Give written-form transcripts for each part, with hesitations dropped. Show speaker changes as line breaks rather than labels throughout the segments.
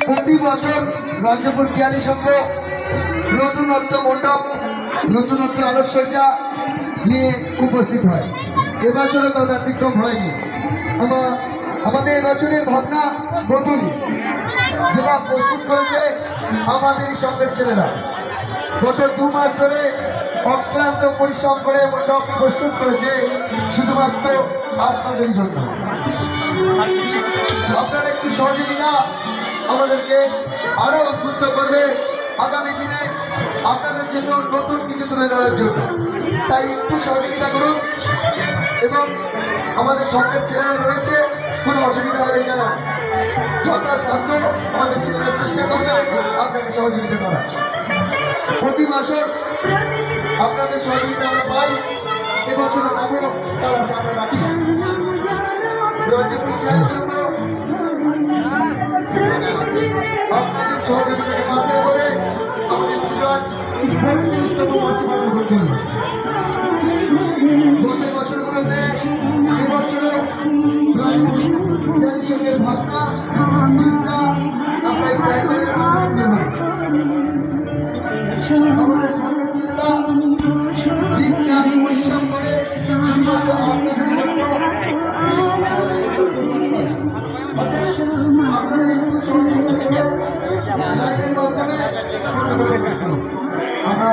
প্রতি বছর রঞ্জপুর খেয়ালি সংঘ নতুনত্ব মণ্ডপ, নতুনত্ব আলোকসজ্জা নিয়ে উপস্থিত হয়। এবছরও তার ব্যতিক্রম হয়নি। আমাদের এবছরের ভাবনা বদলি, যেটা প্রস্তুত করেছে আমাদের সঙ্গের ছেলেরা। গত 2 মাস ধরে অক্লান্ত পরিশ্রম করে মণ্ডপ প্রস্তুত করেছে শুধুমাত্র আপনাদের জন্য। আপনার একটু সহযোগিতা আমাদেরকে আরো উদ্বুদ্ধ করবে আগামী দিনে আপনাদের জন্য নতুন কিছু তুলে দেওয়ার জন্য। তাই একটু সহযোগিতা করুন এবং আমাদের সঙ্গের ছেলেরা রয়েছে, কোনো অসুবিধা হলে যেন যথাসাধ্য আমাদের ছেলেরা চেষ্টা করবে আপনাকে সহযোগিতা করার। প্রতি বছর আপনাদের সহযোগিতা আমরা পাই, এবছরও পাবো, তার আশা আমরা রাখি। রঞ্জপুর খেয়াল সংঘ আপনাদের সহযোগিতাকে মাথায় করে আমাদের পুজো আজ 32তম বর্ষে পালন করতে হবে। গত বছরগুলোতে এবছরও রঞ্জপুর খেয়াল সংঘের ভাবনা চিন্তা আমরা এই প্রাইমারির মাধ্যমে আমাদের সঙ্গের ছেলেরা বিজ্ঞান পরিশ্রম করে শুধুমাত্র আপনাদের জন্য আপনাদের একটু সহযোগিতা লাইনের মাধ্যমে আমরা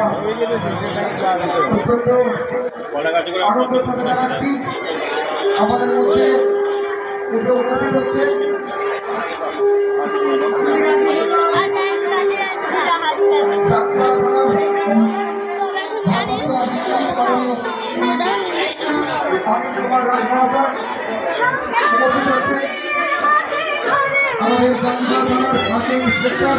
অত্যন্ত আনন্দ সাথে জানাচ্ছি আমাদের মধ্যে উপস্থিত হচ্ছে আমাদের ইন্সপেক্টর